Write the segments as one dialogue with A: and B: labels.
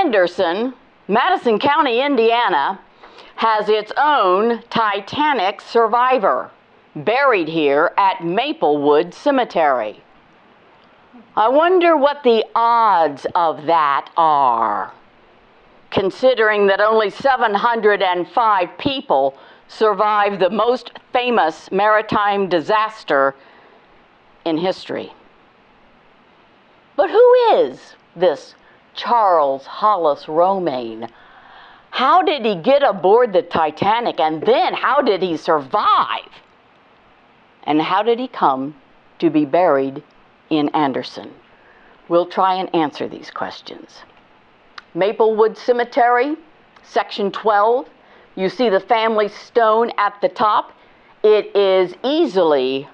A: Anderson, Madison County, Indiana, has its own Titanic survivor, buried here at Maplewood Cemetery. I wonder what the odds of that are, considering that only 705 people survived the most famous maritime disaster in history. But who is this Charles Hallace Romaine? How did he get aboard the Titanic, and then how did he survive? And how did he come to be buried in Anderson? We'll try and answer these questions. Maplewood Cemetery, section 12. You see the family stone at the top. It is easily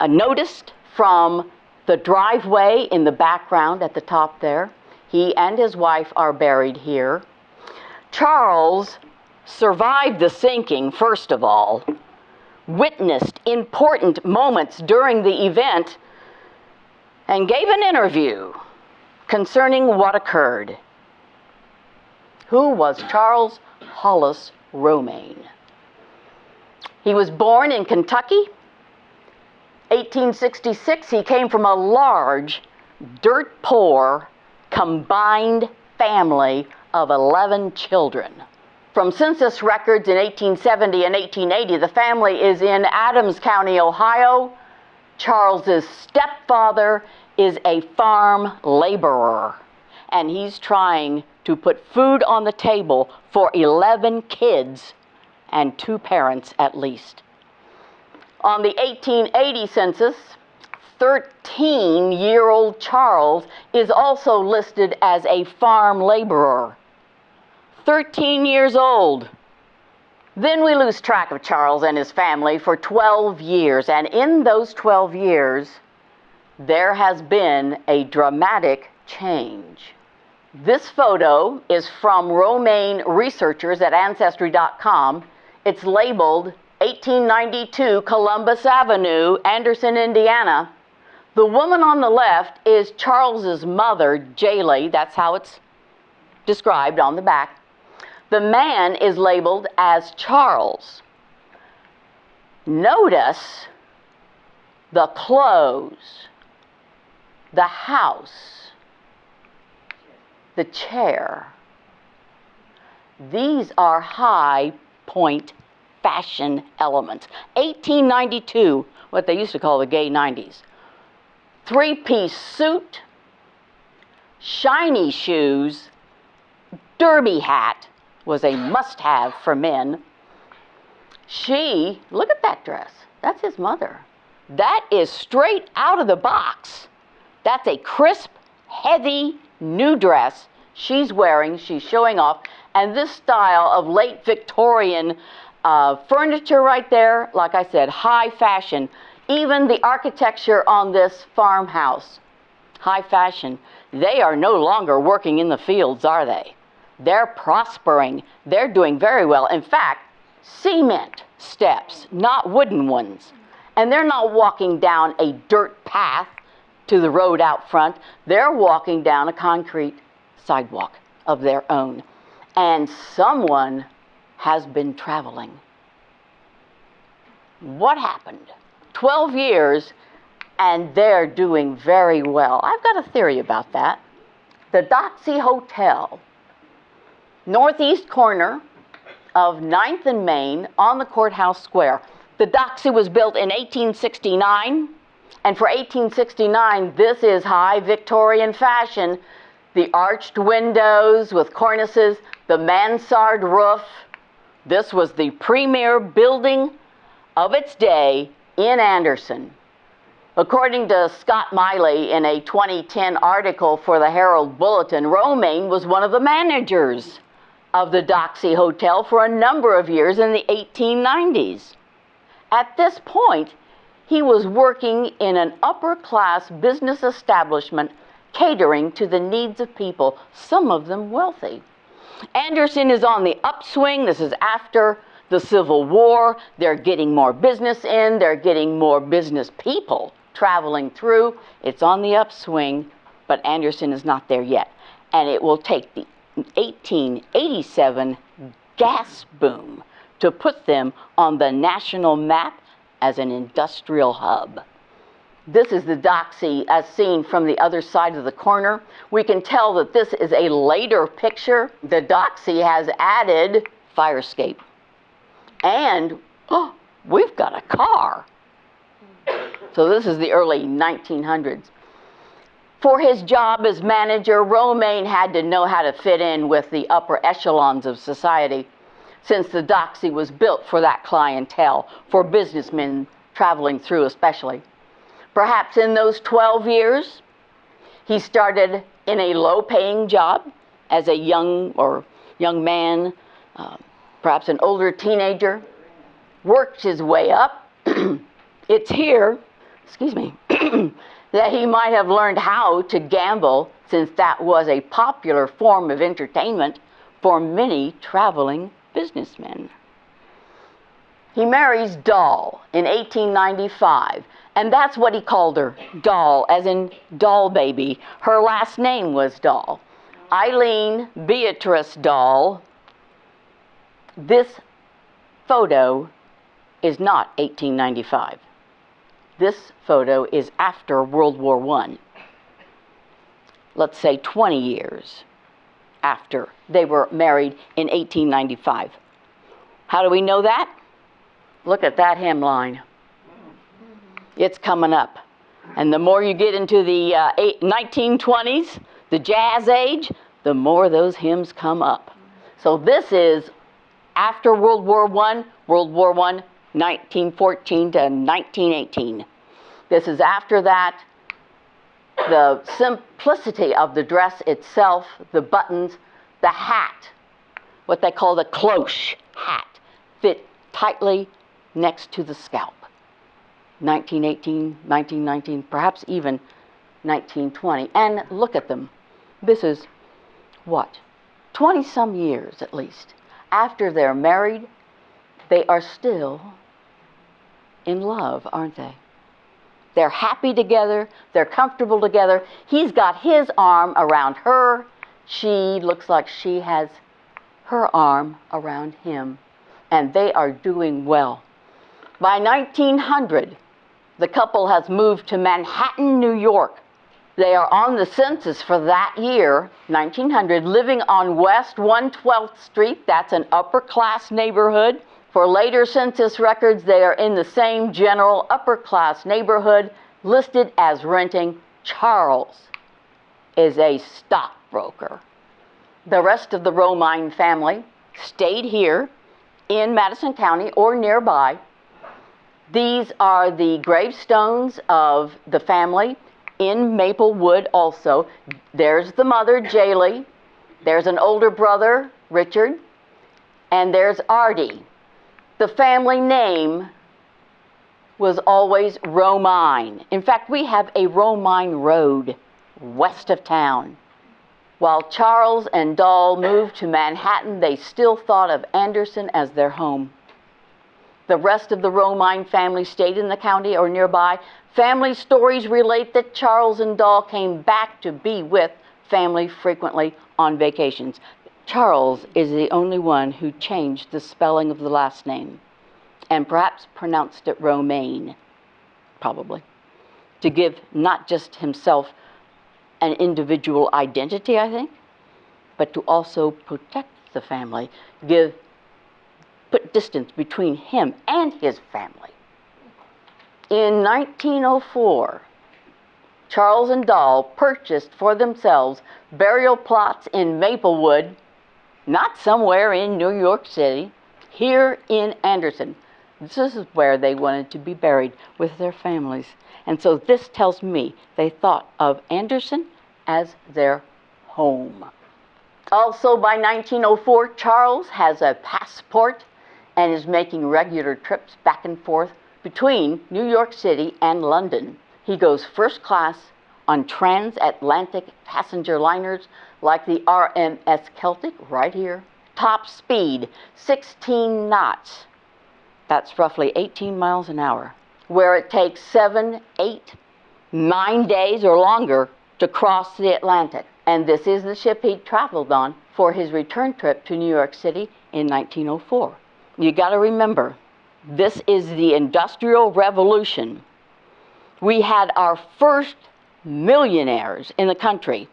A: noticed from the driveway in the background at the top there. He and his wife are buried here. Charles survived the sinking, first of all, witnessed important moments during the event, and gave an interview concerning what occurred. Who was Charles Hallace Romaine? He was born in Kentucky. 1866, he came from a large, dirt-poor, combined family of 11 children. From census records in 1870 and 1880, the family is in Adams County, Ohio. Charles's stepfather is a farm laborer, and he's trying to put food on the table for 11 kids and 2 parents at least. On the 1880 census, 13-year-old Charles is also listed as a farm laborer. 13 years old. Then we lose track of Charles and his family for 12 years, and in those 12 years, there has been a dramatic change. This photo is from Romaine researchers at Ancestry.com. It's labeled 1892 Columbus Avenue, Anderson, Indiana. The woman on the left is Charles's mother, Jaylee. That's how it's described on the back. The man is labeled as Charles. Notice the clothes, the house, the chair. These are high point fashion elements. 1892, what they used to call the gay 90s. 3-piece suit, shiny shoes, derby hat was a must-have for men. Look at that dress. That's his mother. That is straight out of the box. That's a crisp, heavy, new dress she's wearing, she's showing off. And this style of late Victorian furniture right there, like I said, high fashion. Even the architecture on this farmhouse, high fashion. They are no longer working in the fields, are they? They're prospering. They're doing very well. In fact, cement steps, not wooden ones. And they're not walking down a dirt path to the road out front. They're walking down a concrete sidewalk of their own. And someone has been traveling. What happened? 12 years, and they're doing very well. I've got a theory about that. The Doxy Hotel, northeast corner of 9th and Main on the Courthouse Square. The Doxy was built in 1869, and for 1869, this is high Victorian fashion. The arched windows with cornices, the mansard roof. This was the premier building of its day in Anderson. According to Scott Miley in a 2010 article for the Herald Bulletin, Romaine was one of the managers of the Doxy Hotel for a number of years in the 1890s. At this point, he was working in an upper-class business establishment catering to the needs of people, some of them wealthy. Anderson is on the upswing. This is after the Civil War. They're getting more business in. They're getting more business people traveling through. It's on the upswing, but Anderson is not there yet. and it will take the 1887 gas boom to put them on the national map as an industrial hub. This is the doxy as seen from the other side of the corner. We can tell that this is a later picture. The doxy has added fire escape. And, oh, we've got a car. So this is the early 1900s. For his job as manager, Romaine had to know how to fit in with the upper echelons of society, since the doxy was built for that clientele, for businessmen traveling through especially. Perhaps in those 12 years, he started in a low-paying job as a young man, perhaps an older teenager, worked his way up. It's here, excuse me, that he might have learned how to gamble, since that was a popular form of entertainment for many traveling businessmen. He marries Doll in 1895, and that's what he called her, Doll, as in doll baby. Her last name was Doll. Eileen Beatrice Doll. This photo is not 1895. This photo is after World War I. Let's say 20 years after they were married in 1895. How do we know that? Look at that hemline. It's coming up. And the more you get into the 1920s, the jazz age, the more those hymns come up. So this is after World War I, 1914 to 1918. This is after that. The simplicity of the dress itself, the buttons, the hat, what they call the cloche hat, fit tightly next to the scalp. 1918, 1919, perhaps even 1920. And look at them. This is, what, 20-some years at least. After they're married, they are still in love, aren't they? They're happy together. They're comfortable together. He's got his arm around her. She looks like she has her arm around him. And they are doing well. By 1900, the couple has moved to Manhattan, New York. They are on the census for that year, 1900, living on West 112th Street. That's an upper-class neighborhood. For later census records, they are in the same general upper-class neighborhood, listed as renting. Charles is a stockbroker. The rest of the Romaine family stayed here in Madison County or nearby. These are the gravestones of the family in Maplewood also. There's the mother, Jaylee. There's an older brother, Richard. And there's Artie. The family name was always Romaine. In fact, we have a Romaine Road west of town. While Charles and Doll moved to Manhattan, they still thought of Anderson as their home. The rest of the Romaine family stayed in the county or nearby. Family stories relate that Charles and Doll came back to be with family frequently on vacations. Charles is the only one who changed the spelling of the last name, and perhaps pronounced it Romaine, probably, to give not just himself an individual identity, I think, but to also protect the family, put distance between him and his family. In 1904, Charles and Doll purchased for themselves burial plots in Maplewood, not somewhere in New York City, here in Anderson. This is where they wanted to be buried with their families. And so this tells me they thought of Anderson as their home. Also, by 1904, Charles has a passport and is making regular trips back and forth between New York City and London. He goes first class on transatlantic passenger liners like the RMS Celtic right here. Top speed, 16 knots. That's roughly 18 miles an hour, where it takes 7, 8, 9 days or longer to cross the Atlantic. And this is the ship he traveled on for his return trip to New York City in 1904. You got to remember, this is the Industrial Revolution. We had our first millionaires in the country,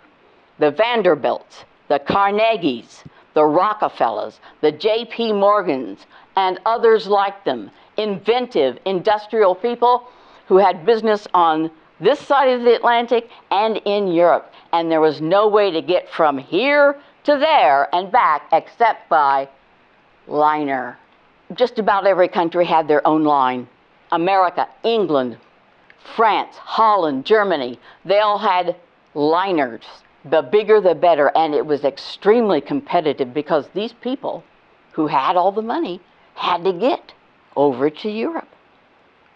A: the Vanderbilts, the Carnegies, the Rockefellers, the J.P. Morgans, and others like them, inventive, industrial people who had business on this side of the Atlantic and in Europe. And there was no way to get from here to there and back except by liner. Just about every country had their own line. America, England, France, Holland, Germany, they all had liners. The bigger the better, and it was extremely competitive because these people who had all the money had to get over to Europe,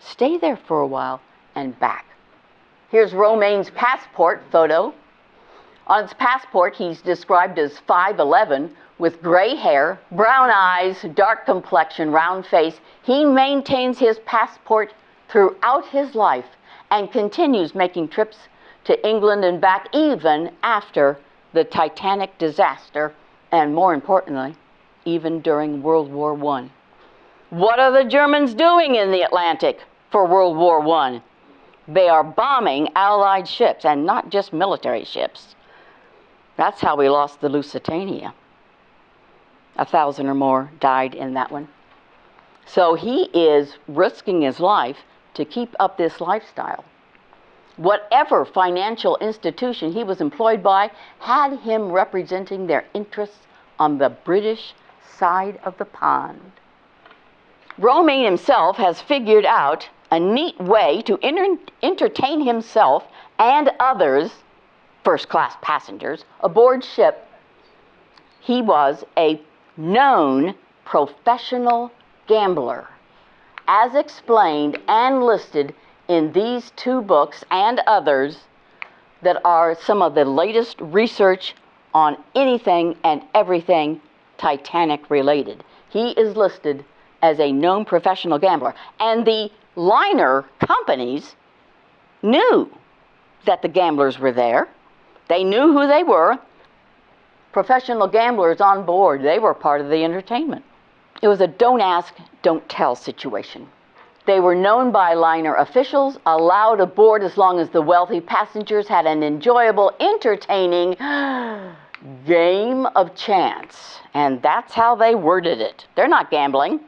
A: stay there for a while, and back. Here's Romaine's passport photo. On his passport, he's described as 5'11", with gray hair, brown eyes, dark complexion, round face. He maintains his passport throughout his life and continues making trips to England and back even after the Titanic disaster, and more importantly, even during World War I. What are the Germans doing in the Atlantic for World War I? They are bombing Allied ships, and not just military ships. That's how we lost the Lusitania. 1,000 or more died in that one. So he is risking his life to keep up this lifestyle. Whatever financial institution he was employed by had him representing their interests on the British side of the pond. Romaine himself has figured out a neat way to entertain himself and others, first-class passengers, aboard ship. He was a known professional gambler, as explained and listed in these two books and others that are some of the latest research on anything and everything Titanic related. He is listed as a known professional gambler. And the liner companies knew that the gamblers were there. They knew who they were. Professional gamblers on board, they were part of the entertainment. It was a don't ask, don't tell situation. They were known by liner officials, allowed aboard as long as the wealthy passengers had an enjoyable, entertaining game of chance. And that's how they worded it. They're not gambling.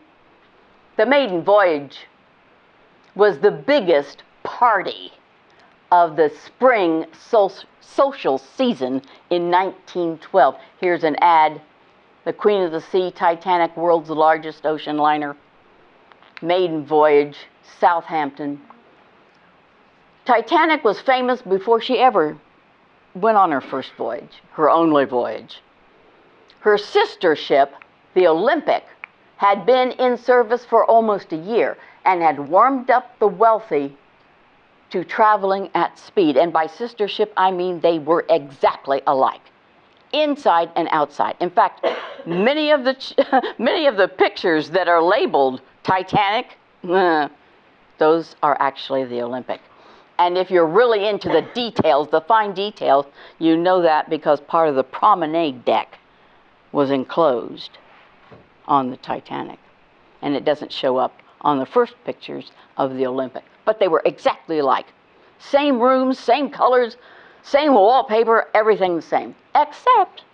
A: The maiden voyage was the biggest party of the spring social season in 1912. Here's an ad. The Queen of the Sea, Titanic, world's largest ocean liner. Maiden voyage, Southampton. Titanic was famous before she ever went on her first voyage, her only voyage. Her sister ship, the Olympic, had been in service for almost a year and had warmed up the wealthy to traveling at speed. And by sister ship, I mean they were exactly alike, inside and outside. In fact, many of the pictures that are labeled Titanic, those are actually the Olympic. And if you're really into the details, the fine details, you know that because part of the promenade deck was enclosed on the Titanic. And it doesn't show up on the first pictures of the Olympic. But they were exactly alike. Same rooms, same colors, same wallpaper, everything the same. Except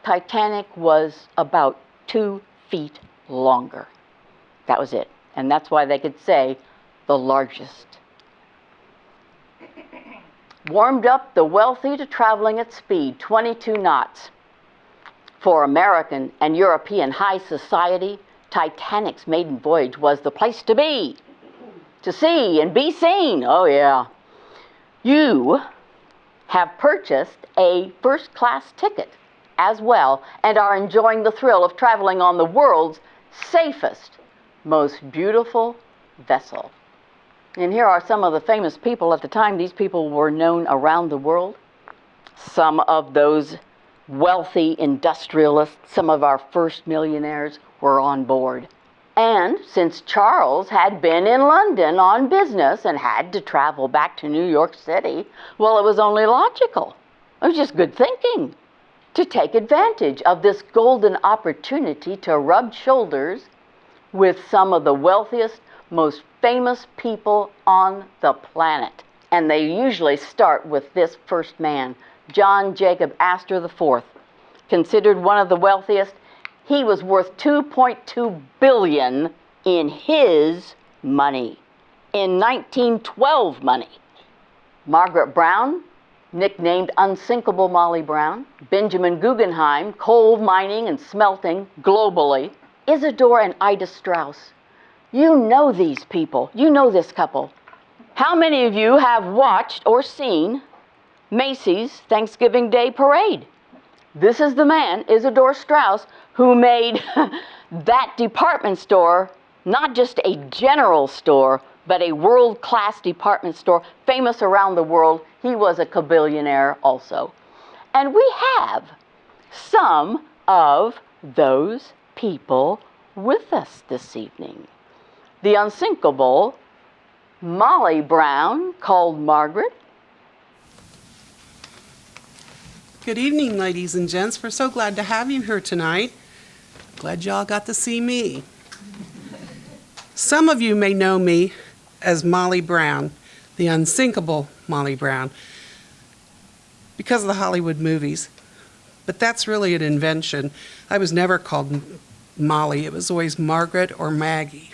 A: Titanic was about 2 feet longer. That was it. And that's why they could say the largest. Warmed up the wealthy to traveling at speed, 22 knots. For American and European high society, Titanic's maiden voyage was the place to be. To see and be seen. Oh, yeah. You have purchased a first-class ticket as well and are enjoying the thrill of traveling on the world's safest, most beautiful vessel. And here are some of the famous people at the time. These people were known around the world. Some of those wealthy industrialists, some of our first millionaires were on board. And since Charles had been in London on business and had to travel back to New York City, well, it was only logical It was just good thinking to take advantage of this golden opportunity to rub shoulders with some of the wealthiest, most famous people on the planet. And they usually start with this first man, John Jacob Astor IV. Considered one of the wealthiest, he was worth $2.2 billion in his money, in 1912 money. Margaret Brown, nicknamed Unsinkable Molly Brown, Benjamin Guggenheim, coal mining and smelting globally, Isidore and Ida Strauss. You know these people. You know this couple. How many of you have watched or seen Macy's Thanksgiving Day Parade? This is the man, Isidore Strauss, who made that department store not just a general store, but a world-class department store, famous around the world. He was a kabillionaire also. And we have some of those people with us this evening. The unsinkable Molly Brown, called Margaret.
B: Good evening, ladies and gents. We're so glad to have you here tonight. Glad y'all got to see me. Some of you may know me as Molly Brown, the unsinkable Molly Brown, because of the Hollywood movies. But that's really an invention. I was never called Molly. It was always Margaret or Maggie.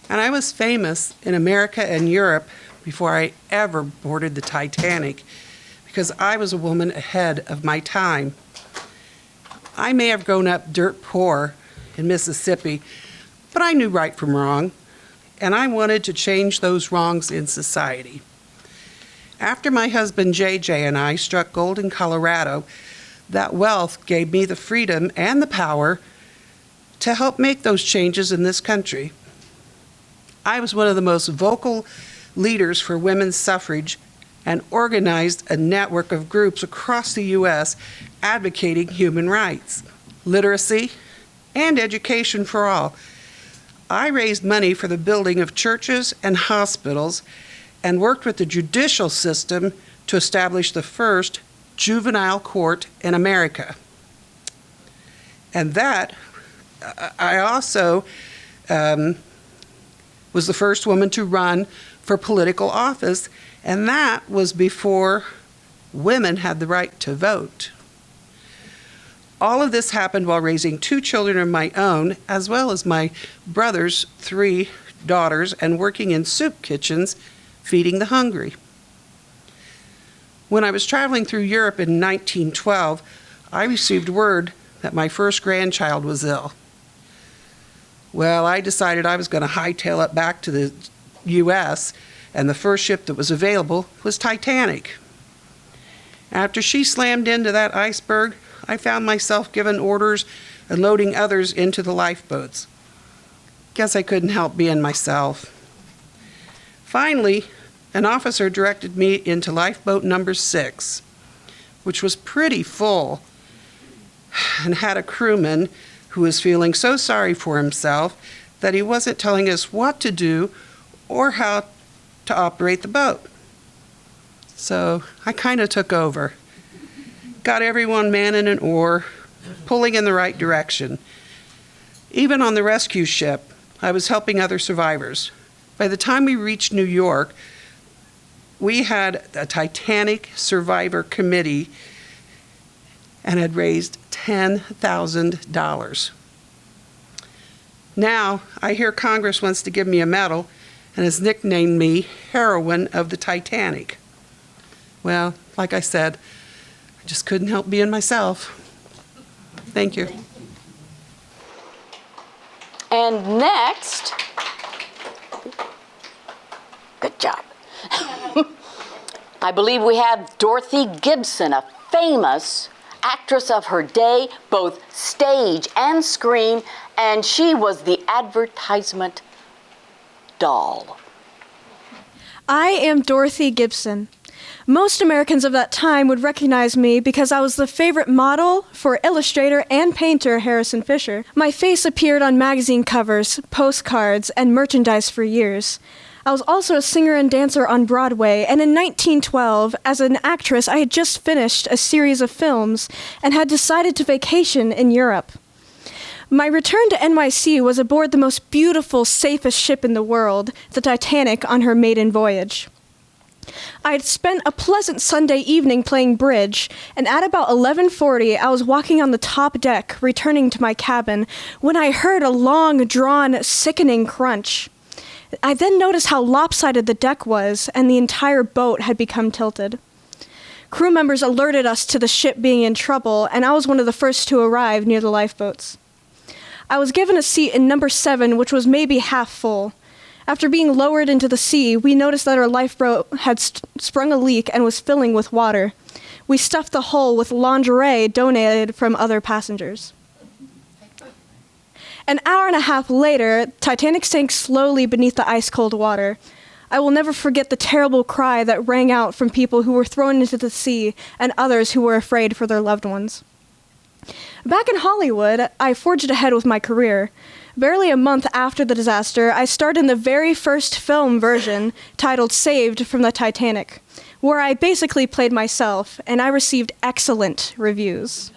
B: And I was famous in America and Europe before I ever boarded the Titanic, because I was a woman ahead of my time. I may have grown up dirt poor in Mississippi, but I knew right from wrong, and I wanted to change those wrongs in society. After my husband JJ and I struck gold in Colorado, that wealth gave me the freedom and the power to help make those changes in this country. I was one of the most vocal leaders for women's suffrage and organized a network of groups across the U.S. advocating human rights, literacy, and education for all. I raised money for the building of churches and hospitals and worked with the judicial system to establish the first juvenile court in America. And that, I also was the first woman to run for political office, and that was before women had the right to vote. All of this happened while raising 2 children of my own, as well as my brother's 3 daughters, and working in soup kitchens, feeding the hungry. When I was traveling through Europe in 1912, I received word that my first grandchild was ill. Well, I decided I was going to hightail it back to the U.S., and the first ship that was available was Titanic. After she slammed into that iceberg, I found myself giving orders and loading others into the lifeboats. Guess I couldn't help being myself. Finally, an officer directed me into lifeboat number 6, which was pretty full, and had a crewman who was feeling so sorry for himself that he wasn't telling us what to do or how to operate the boat. So I kind of took over. Got everyone manning an oar, pulling in the right direction. Even on the rescue ship, I was helping other survivors. By the time we reached New York, we had a Titanic survivor committee and had raised $10,000. Now, I hear Congress wants to give me a medal and has nicknamed me Heroine of the Titanic. Well, like I said, I just couldn't help being myself. Thank you.
A: And next, good job. I believe we have Dorothy Gibson, a famous actress of her day, both stage and screen, and she was the advertisement doll.
C: I am Dorothy Gibson. Most Americans of that time would recognize me because I was the favorite model for illustrator and painter Harrison Fisher. My face appeared on magazine covers, postcards, and merchandise for years. I was also a singer and dancer on Broadway, and in 1912, as an actress, I had just finished a series of films and had decided to vacation in Europe. My return to NYC was aboard the most beautiful, safest ship in the world, the Titanic, on her maiden voyage. I had spent a pleasant Sunday evening playing bridge, and at about 11:40, I was walking on the top deck, returning to my cabin, when I heard a long-drawn, sickening crunch. I then noticed how lopsided the deck was, and the entire boat had become tilted. Crew members alerted us to the ship being in trouble, and I was one of the first to arrive near the lifeboats. I was given a seat in number 7, which was maybe half full. After being lowered into the sea, we noticed that our lifeboat had sprung a leak and was filling with water. We stuffed the hole with lingerie donated from other passengers. An hour and a half later, Titanic sank slowly beneath the ice-cold water. I will never forget the terrible cry that rang out from people who were thrown into the sea and others who were afraid for their loved ones. Back in Hollywood, I forged ahead with my career. Barely a month after the disaster, I starred in the very first film version, titled Saved from the Titanic, where I basically played myself, and I received excellent reviews.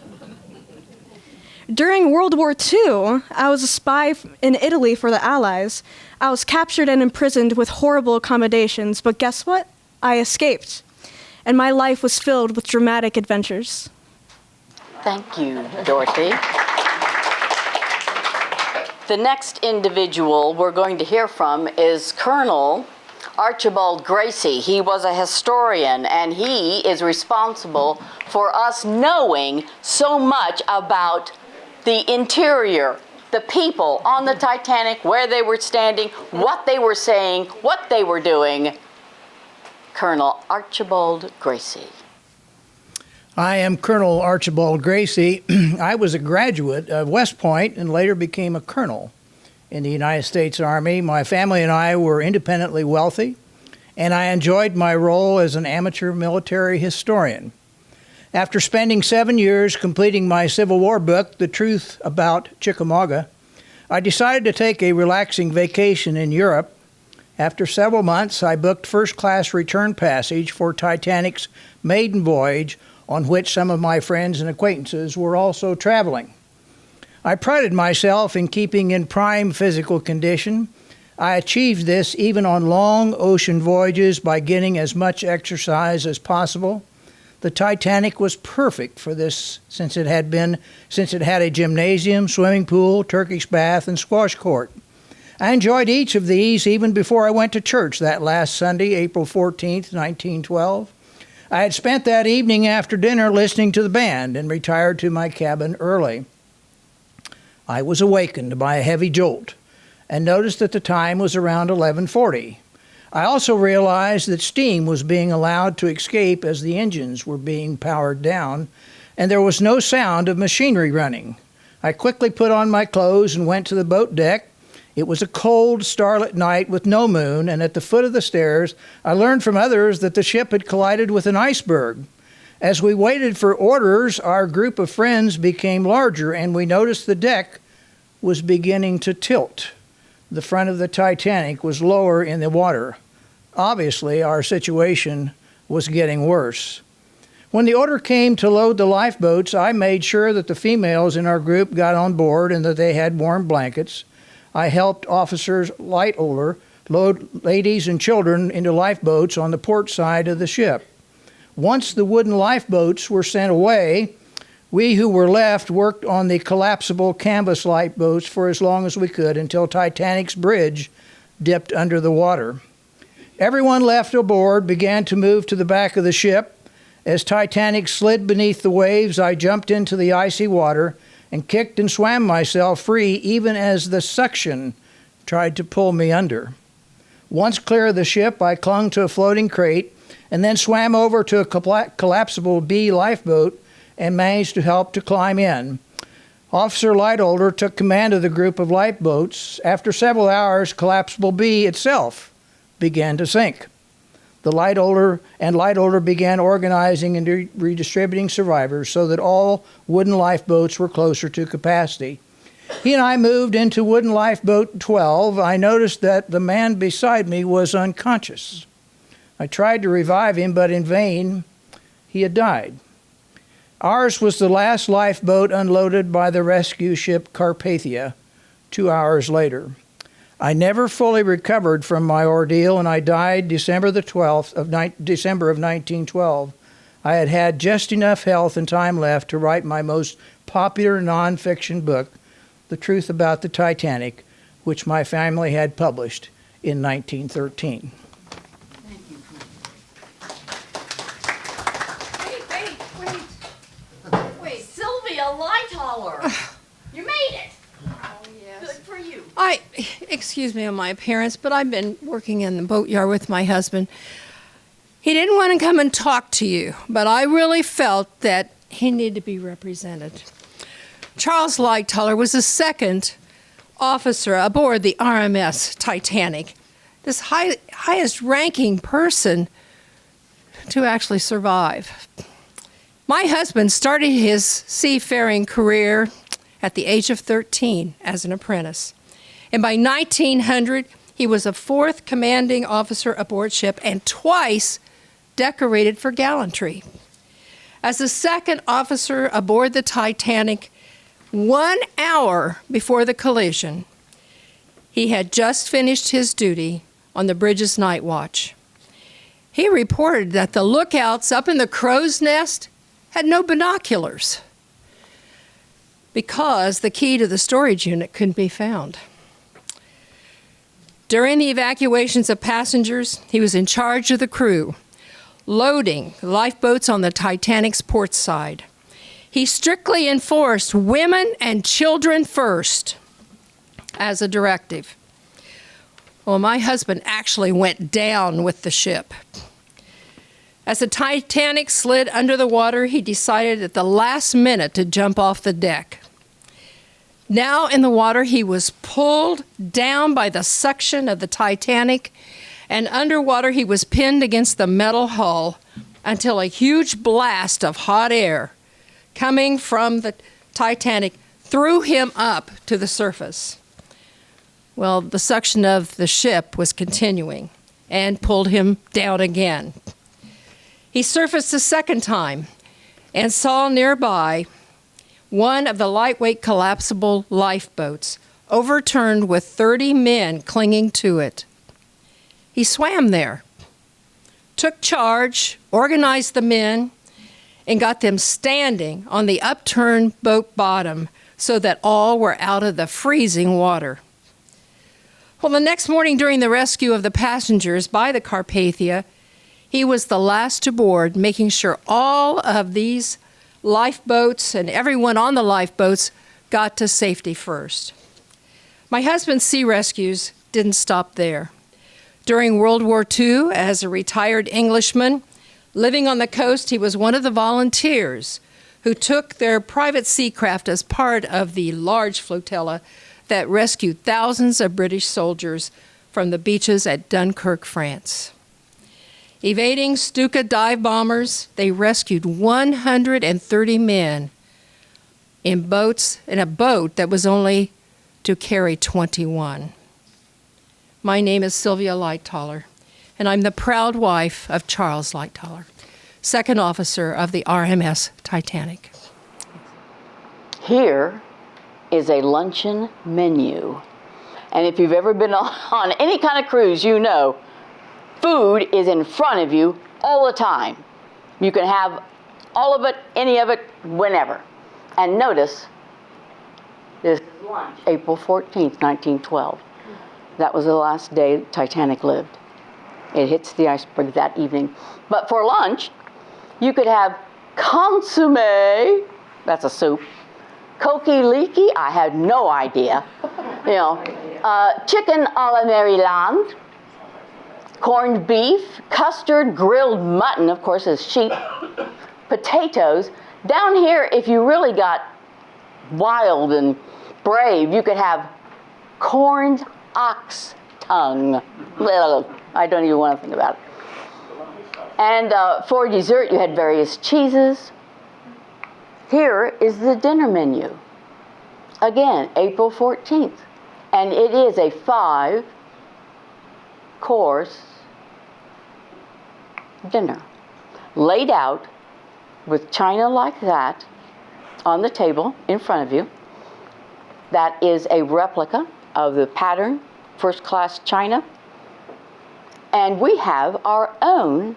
C: During World War II, I was a spy in Italy for the Allies. I was captured and imprisoned with horrible accommodations, but guess what? I escaped, and my life was filled with dramatic adventures.
A: Thank you, Dorothy. The next individual we're going to hear from is Colonel Archibald Gracie. He was a historian, and he is responsible for us knowing so much about the interior, the people on the Titanic, where they were standing, what they were saying, what they were doing. Colonel Archibald Gracie.
D: I am Colonel Archibald Gracie. I was a graduate of West Point and later became a colonel in the United States Army. My family and I were independently wealthy, and I enjoyed my role as an amateur military historian. After spending 7 years completing my Civil War book, The Truth About Chickamauga, I decided to take a relaxing vacation in Europe. After several months, I booked first-class return passage for Titanic's maiden voyage, on which some of my friends and acquaintances were also traveling. I prided myself in keeping in prime physical condition. I achieved this even on long ocean voyages by getting as much exercise as possible. The Titanic was perfect for this since it had a gymnasium, swimming pool, Turkish bath, and squash court. I enjoyed each of these even before I went to church that last Sunday, April 14th, 1912. I had spent that evening after dinner listening to the band and retired to my cabin early. I was awakened by a heavy jolt and noticed that the time was around 11:40. I also realized that steam was being allowed to escape as the engines were being powered down, and there was no sound of machinery running. I quickly put on my clothes and went to the boat deck. It was a cold, starlit night with no moon, and at the foot of the stairs, I learned from others that the ship had collided with an iceberg. As we waited for orders, our group of friends became larger, and we noticed the deck was beginning to tilt. The front of the Titanic was lower in the water. Obviously, our situation was getting worse. When the order came to load the lifeboats, I made sure that the females in our group got on board and that they had warm blankets. I helped Officers Lightoller load ladies and children into lifeboats on the port side of the ship. Once the wooden lifeboats were sent away, we who were left worked on the collapsible canvas lifeboats for as long as we could until Titanic's bridge dipped under the water. Everyone left aboard began to move to the back of the ship. As Titanic slid beneath the waves, I jumped into the icy water and kicked and swam myself free even as the suction tried to pull me under. Once clear of the ship, I clung to a floating crate and then swam over to a collapsible B lifeboat and managed to help to climb in. Officer Lightoller took command of the group of lifeboats. After several hours, collapsible B itself began to sink. The Lightoller began organizing and redistributing survivors so that all wooden lifeboats were closer to capacity. He and I moved into Wooden Lifeboat 12. I noticed that the man beside me was unconscious. I tried to revive him, but in vain. He had died. Ours was the last lifeboat unloaded by the rescue ship Carpathia 2 hours later. I never fully recovered from my ordeal, and I died December the 12th of December of 1912. I had had just enough health and time left to write my most popular nonfiction book, The Truth About the Titanic, which my family had published in 1913.
A: Wait, Sylvia Lightoller. You made it.
E: Oh, yes.
A: Good for you.
E: Excuse me on my appearance, but I've been working in the boatyard with my husband. He didn't want to come and talk to you, but I really felt that he needed to be represented. Charles Lightoller was the second officer aboard the RMS Titanic, this highest ranking person to actually survive. My husband started his seafaring career at the age of 13 as an apprentice. And by 1900, he was a fourth commanding officer aboard ship and twice decorated for gallantry. As the second officer aboard the Titanic, 1 hour before the collision, he had just finished his duty on the bridge's night watch. He reported that the lookouts up in the crow's nest had no binoculars because the key to the storage unit couldn't be found. During the evacuations of passengers, he was in charge of the crew, loading lifeboats on the Titanic's port side. He strictly enforced women and children first as a directive. Well, my husband actually went down with the ship. As the Titanic slid under the water, he decided at the last minute to jump off the deck. Now in the water, he was pulled down by the suction of the Titanic, and underwater he was pinned against the metal hull until a huge blast of hot air coming from the Titanic threw him up to the surface. Well, the suction of the ship was continuing and pulled him down again. He surfaced a second time and saw nearby one of the lightweight collapsible lifeboats overturned with 30 men clinging to it. He swam there, took charge, organized the men, and got them standing on the upturned boat bottom so that all were out of the freezing water. Well, the next morning during the rescue of the passengers by the Carpathia, he was the last to board, making sure all of these lifeboats and everyone on the lifeboats got to safety first. My husband's sea rescues didn't stop there. During World War II, as a retired Englishman, living on the coast, he was one of the volunteers who took their private seacraft as part of the large flotilla that rescued thousands of British soldiers from the beaches at Dunkirk, France. Evading Stuka dive bombers, they rescued 130 men in a boat that was only to carry 21. My name is Sylvia Lightoller, and I'm the proud wife of Charles Lightoller, second officer of the RMS Titanic.
A: Here is a luncheon menu. And if you've ever been on any kind of cruise, you know food is in front of you all the time. You can have all of it, any of it, whenever. And notice, this is lunch, April 14th, 1912. That was the last day Titanic lived. It hits the iceberg that evening. But for lunch, you could have consommé, that's a soup. Koki leaky, I had no idea. Chicken a la Maryland, corned beef, custard, grilled mutton, of course, is sheep, potatoes. Down here, if you really got wild and brave, you could have corned ox tongue. I don't even want to think about it. And for dessert, you had various cheeses. Here is the dinner menu. Again, April 14th. And it is a 5-course dinner, laid out with china like that on the table in front of you. That is a replica of the pattern first-class china. And we have our own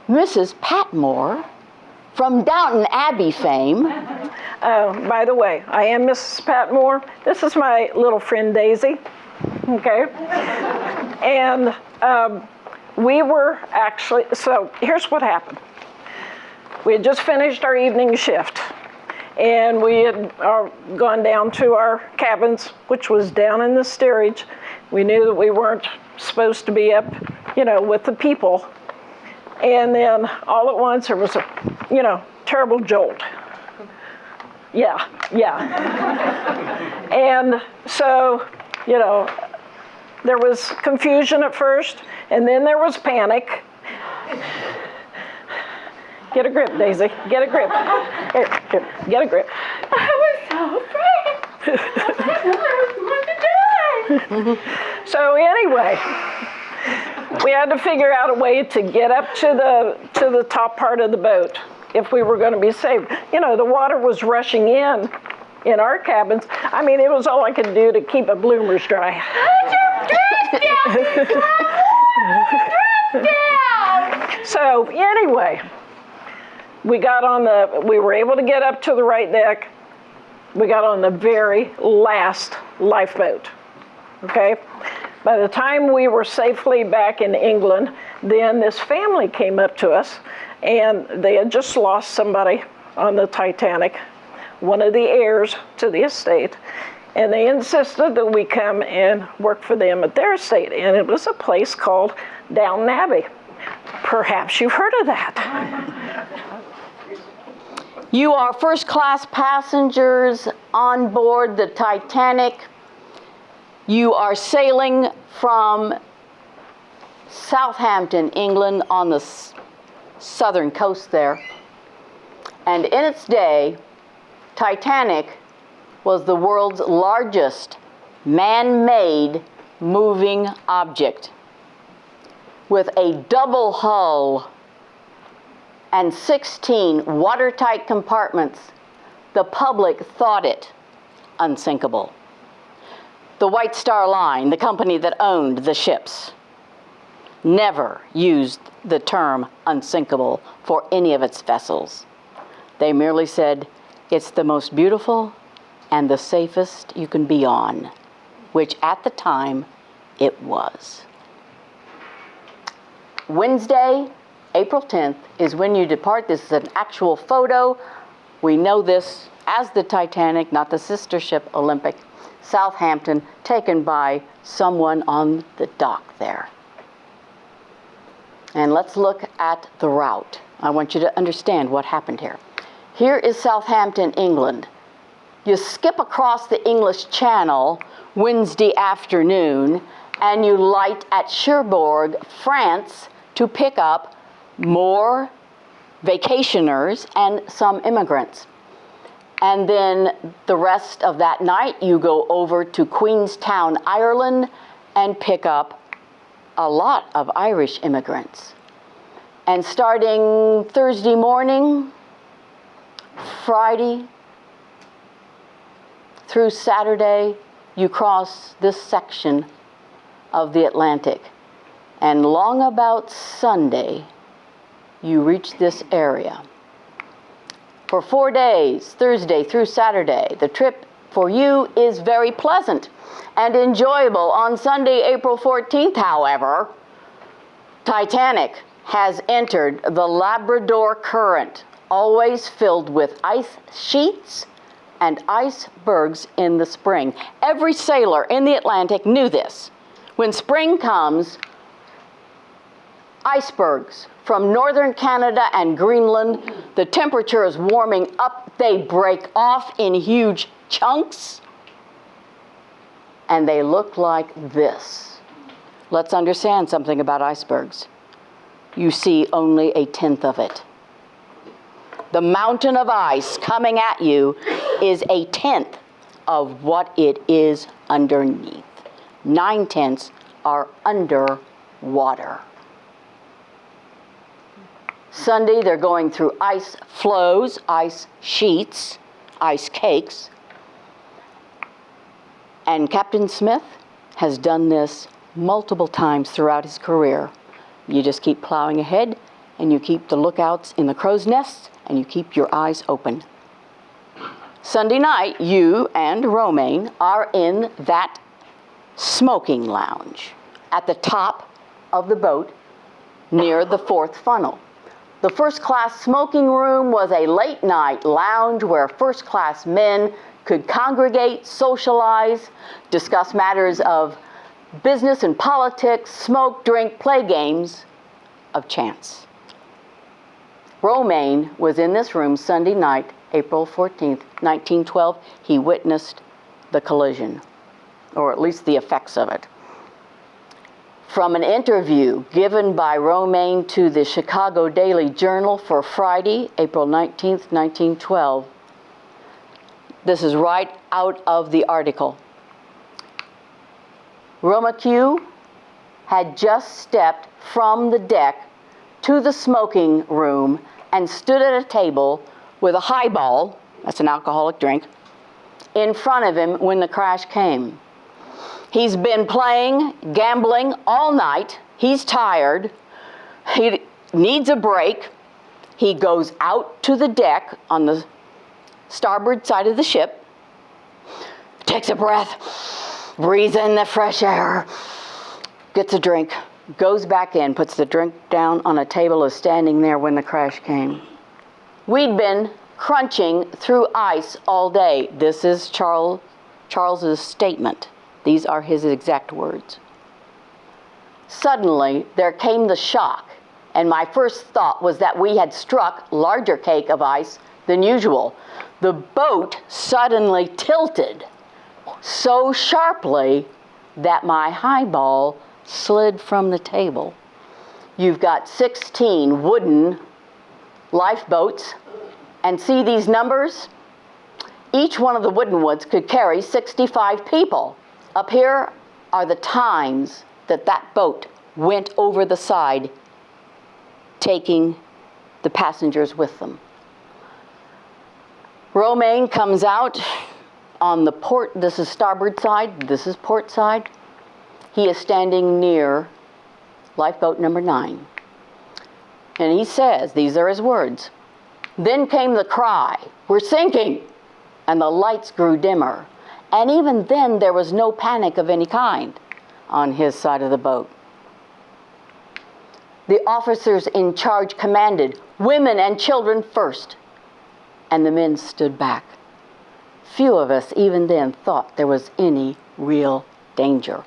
A: Mrs. Patmore from Downton Abbey fame.
F: By the way, I am Mrs. Patmore. This is my little friend Daisy, okay? And we were actually, so here's what happened. We had just finished our evening shift, and we had gone down to our cabins, which was down in the steerage. We knew that we weren't supposed to be up, with the people. And then all at once there was a, terrible jolt. Yeah. And so, there was confusion at first, and then there was panic. Get a grip, Daisy. Get a grip. Here, get a grip.
G: I was so afraid. I was going to die.
F: So anyway, we had to figure out a way to get up to the top part of the boat if we were going to be saved. The water was rushing in our cabins. I mean, it was all I could do to keep my bloomers dry. So anyway, we were able to get up to the right deck. We got on the very last lifeboat, okay? By the time we were safely back in England, then this family came up to us, and they had just lost somebody on the Titanic, one of the heirs to the estate, and they insisted that we come and work for them at their estate, and it was a place called Downton Abbey. Perhaps you've heard of that.
A: You are first-class passengers on board the Titanic. You are sailing from Southampton, England, on the southern coast there. And in its day, Titanic was the world's largest man-made moving object. With a double hull and 16 watertight compartments, the public thought it unsinkable. The White Star Line, the company that owned the ships, never used the term unsinkable for any of its vessels. They merely said, it's the most beautiful and the safest you can be on, which at the time it was. Wednesday, April 10th, is when you depart. This is an actual photo. We know this as the Titanic, not the sister ship Olympic, Southampton, taken by someone on the dock there. And let's look at the route. I want you to understand what happened here. Here is Southampton, England. You skip across the English Channel Wednesday afternoon, and you light at Cherbourg, France, to pick up more vacationers and some immigrants. And then the rest of that night, you go over to Queenstown, Ireland, and pick up a lot of Irish immigrants. And starting Thursday morning, Friday through Saturday, you cross this section of the Atlantic. And long about Sunday, you reach this area. For 4 days, Thursday through Saturday, the trip for you is very pleasant and enjoyable. On Sunday, April 14th, however, Titanic has entered the Labrador Current, always filled with ice sheets and icebergs in the spring. Every sailor in the Atlantic knew this. When spring comes, icebergs from northern Canada and Greenland, the temperature is warming up. They break off in huge chunks, and they look like this. Let's understand something about icebergs. You see only a tenth of it. The mountain of ice coming at you is a tenth of what it is underneath. 9/10 are under water. Sunday, they're going through ice floes, ice sheets, ice cakes. And Captain Smith has done this multiple times throughout his career. You just keep plowing ahead, and you keep the lookouts in the crow's nests, and you keep your eyes open. Sunday night, you and Romaine are in that smoking lounge at the top of the boat near the fourth funnel. The first-class smoking room was a late-night lounge where first-class men could congregate, socialize, discuss matters of business and politics, smoke, drink, play games of chance. Romaine was in this room Sunday night, April 14th, 1912. He witnessed the collision, or at least the effects of it. From an interview given by Romaine to the Chicago Daily Journal for Friday, April 19th, 1912, this is right out of the article. Romaine had just stepped from the deck to the smoking room and stood at a table with a highball, that's an alcoholic drink, in front of him when the crash came. He's been playing, gambling all night. He's tired. He needs a break. He goes out to the deck on the starboard side of the ship, takes a breath, breathes in the fresh air, gets a drink, goes back in, puts the drink down on a table, is standing there when the crash came. We'd been crunching through ice all day. This is Charles's statement. These are his exact words. Suddenly, there came the shock, and my first thought was that we had struck larger cake of ice than usual. The boat suddenly tilted so sharply that my highball slid from the table. You've got 16 wooden lifeboats, and see these numbers? Each one of the wooden ones could carry 65 people. Up here are the times that that boat went over the side, taking the passengers with them. Romaine comes out on the port, this is starboard side, this is port side. He is standing near lifeboat number 9. And he says, these are his words, "Then came the cry, 'We're sinking!' and the lights grew dimmer. And even then, there was no panic of any kind on his side of the boat. The officers in charge commanded, 'Women and children first,' and the men stood back. Few of us even then thought there was any real danger."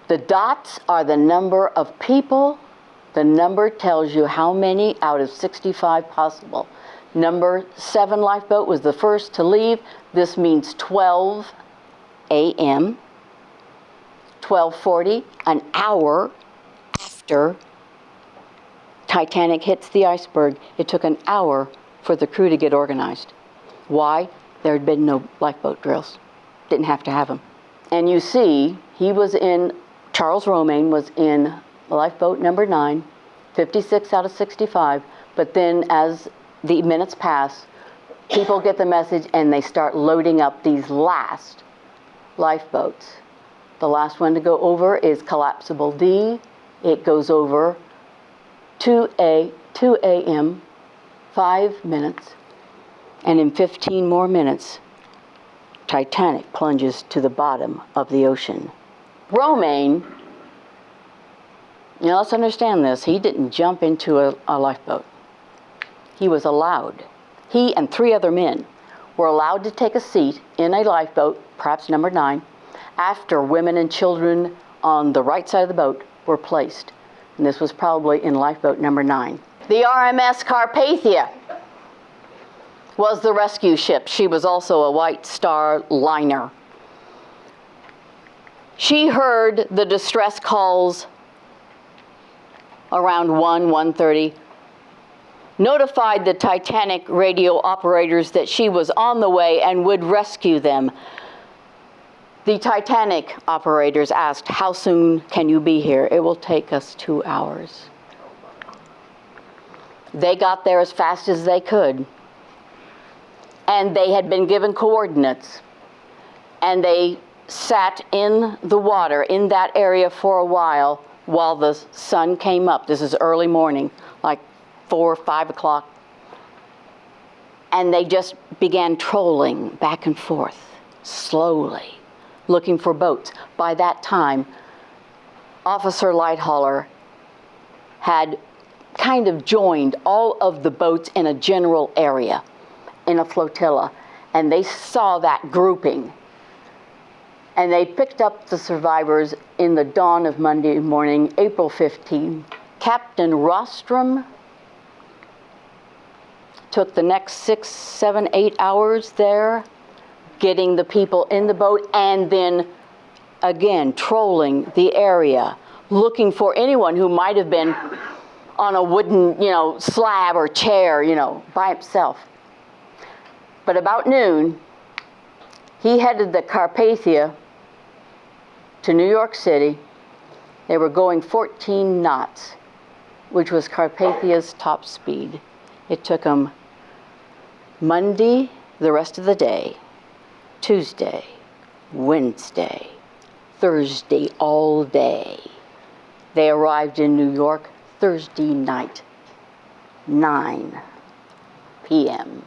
A: The dots are the number of people. The number tells you how many out of 65 possible. Number 7 lifeboat was the first to leave. This means 12 a.m., 12:40, an hour after Titanic hits the iceberg. It took an hour for the crew to get organized. Why? There had been no lifeboat drills. Didn't have to have them. And you see, Charles Romaine was in lifeboat number 9, 56 out of 65, but then as the minutes pass, people get the message and they start loading up these last lifeboats. The last one to go over is collapsible D. It goes over 2 a.m., 5 minutes, and in 15 more minutes, Titanic plunges to the bottom of the ocean. Romaine, let's understand this, he didn't jump into a lifeboat. He was allowed. He and 3 other men were allowed to take a seat in a lifeboat, perhaps number 9, after women and children on the right side of the boat were placed. And this was probably in lifeboat number 9. The RMS Carpathia was the rescue ship. She was also a White Star liner. She heard the distress calls around 1:30. notified the Titanic radio operators that she was on the way and would rescue them. The Titanic operators asked, "How soon can you be here?" "It will take us 2 hours." They got there as fast as they could. And they had been given coordinates. And they sat in the water in that area for a while the sun came up. This is early morning, like 4 or 5 o'clock. And they just began trolling back and forth, slowly, looking for boats. By that time, Officer Lighthaller had kind of joined all of the boats in a general area, in a flotilla, and they saw that grouping. And they picked up the survivors in the dawn of Monday morning, April 15. Captain Rostrom took the next 6, 7, 8 hours there, getting the people in the boat, and then again trolling the area, looking for anyone who might have been on a wooden, slab or chair, by himself. But about noon, he headed the Carpathia to New York City. They were going 14 knots, which was Carpathia's top speed. It took them Monday, the rest of the day, Tuesday, Wednesday, Thursday, all day. They arrived in New York Thursday night, 9 p.m.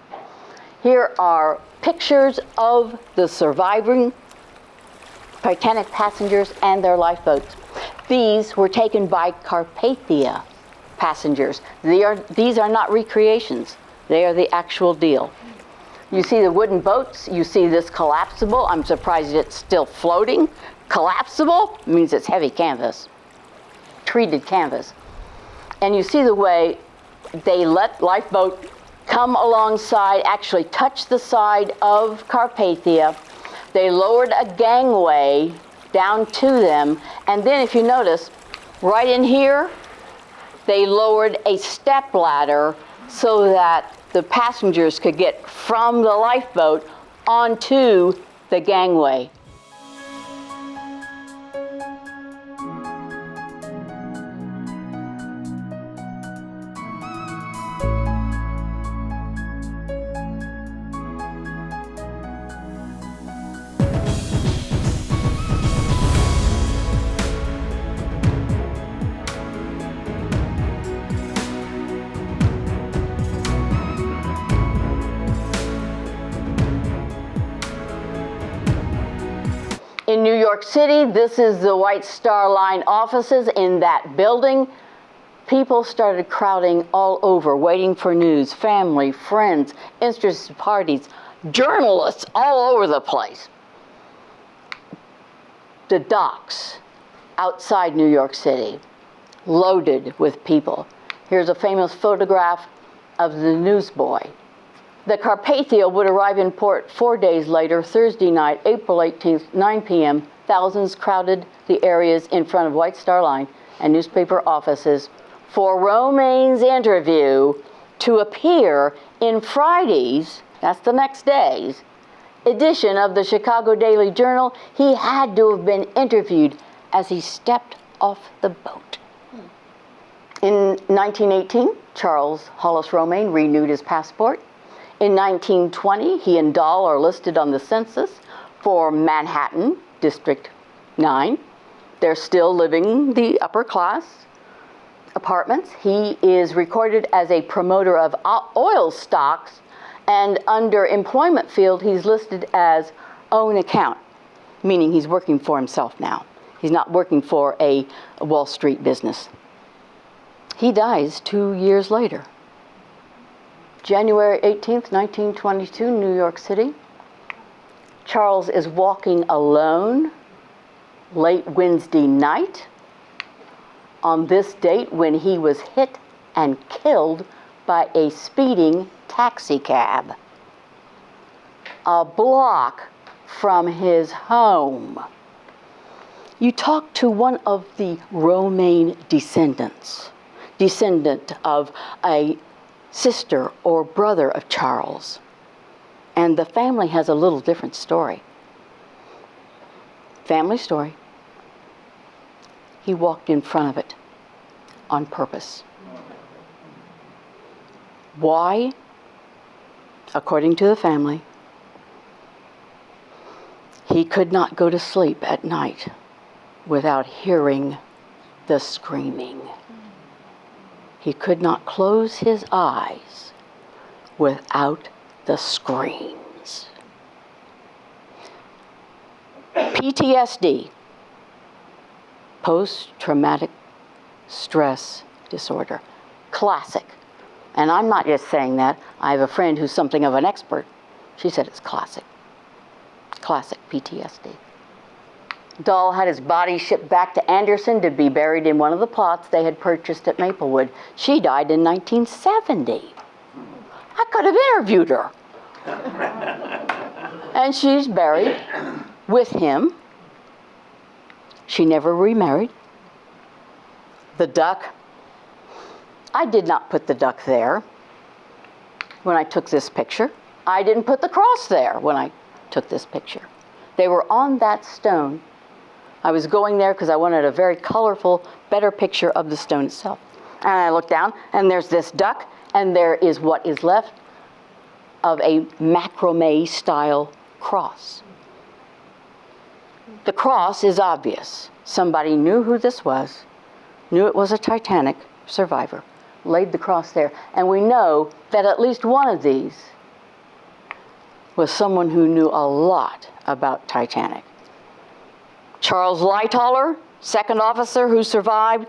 A: Here are pictures of the surviving Titanic passengers and their lifeboats. These were taken by Carpathia passengers. These are not recreations. They are the actual deal. You see the wooden boats. You see this collapsible. I'm surprised it's still floating. Collapsible means it's heavy canvas, treated canvas. And you see the way they let lifeboat come alongside, actually touch the side of Carpathia. They lowered a gangway down to them, and then if you notice, right in here, they lowered a step ladder so that the passengers could get from the lifeboat onto the gangway. In New York City, this is the White Star Line offices in that building. People started crowding all over, waiting for news, family, friends, interested parties, journalists all over the place. The docks outside New York City, loaded with people. Here's a famous photograph of the newsboy. The Carpathia would arrive in port 4 days later, Thursday night, April 18th, 9 p.m. Thousands crowded the areas in front of White Star Line and newspaper offices for Romaine's interview to appear in Friday's, that's the next day's, edition of the Chicago Daily Journal. He had to have been interviewed as he stepped off the boat. In 1918, Charles Hallace Romaine renewed his passport. In 1920, he and Dahl are listed on the census for Manhattan, District 9. They're still living the upper class apartments. He is recorded as a promoter of oil stocks, and under employment field, he's listed as own account, meaning he's working for himself now. He's not working for a Wall Street business. He dies 2 years later. January 18th, 1922, New York City. Charles is walking alone late Wednesday night on this date when he was hit and killed by a speeding taxi cab a block from his home. You talk to one of the Romaine descendant of a sister or brother of Charles. And the family has a little different story. Family story. He walked in front of it on purpose. Why? According to the family, he could not go to sleep at night without hearing the screaming. He could not close his eyes without the screams. PTSD, post-traumatic stress disorder, classic. And I'm not just saying that. I have a friend who's something of an expert. She said it's classic. Classic PTSD. Dahl had his body shipped back to Anderson to be buried in one of the plots they had purchased at Maplewood. She died in 1970. I could have interviewed her. And she's buried with him. She never remarried. The duck, I did not put the duck there when I took this picture. I didn't put the cross there when I took this picture. They were on that stone. I was going there because I wanted a very colorful, better picture of the stone itself. And I looked down, and there's this duck, and there is what is left of a macrame-style cross. The cross is obvious. Somebody knew who this was, knew it was a Titanic survivor, laid the cross there. And we know that at least one of these was someone who knew a lot about Titanic. Charles Lightoller, second officer who survived,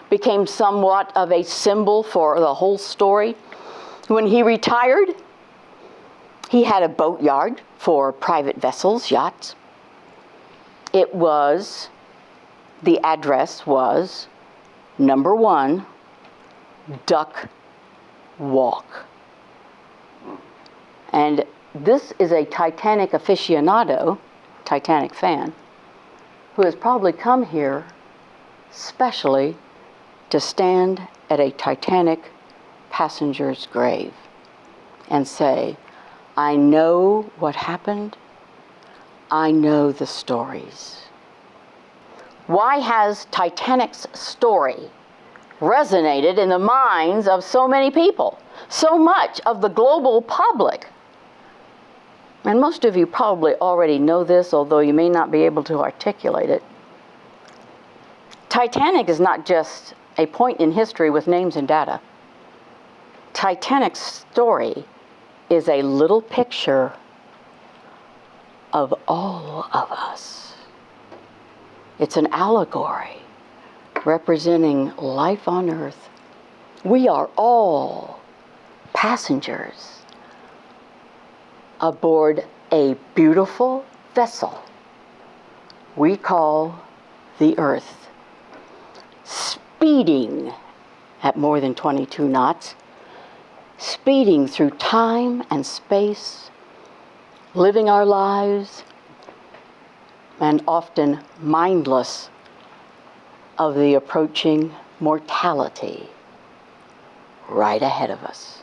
A: became somewhat of a symbol for the whole story. When he retired, he had a boatyard for private vessels, yachts. The address was number 1, Duck Walk. And this is a Titanic aficionado, Titanic fan, who has probably come here specially to stand at a Titanic passenger's grave and say, I know what happened. I know the stories. Why has Titanic's story resonated in the minds of so many people, so much of the global public? And most of you probably already know this, although you may not be able to articulate it. Titanic is not just a point in history with names and data. Titanic's story is a little picture of all of us. It's an allegory representing life on earth. We are all passengers aboard a beautiful vessel we call the Earth, speeding at more than 22 knots, speeding through time and space, living our lives, and often mindless of the approaching mortality right ahead of us.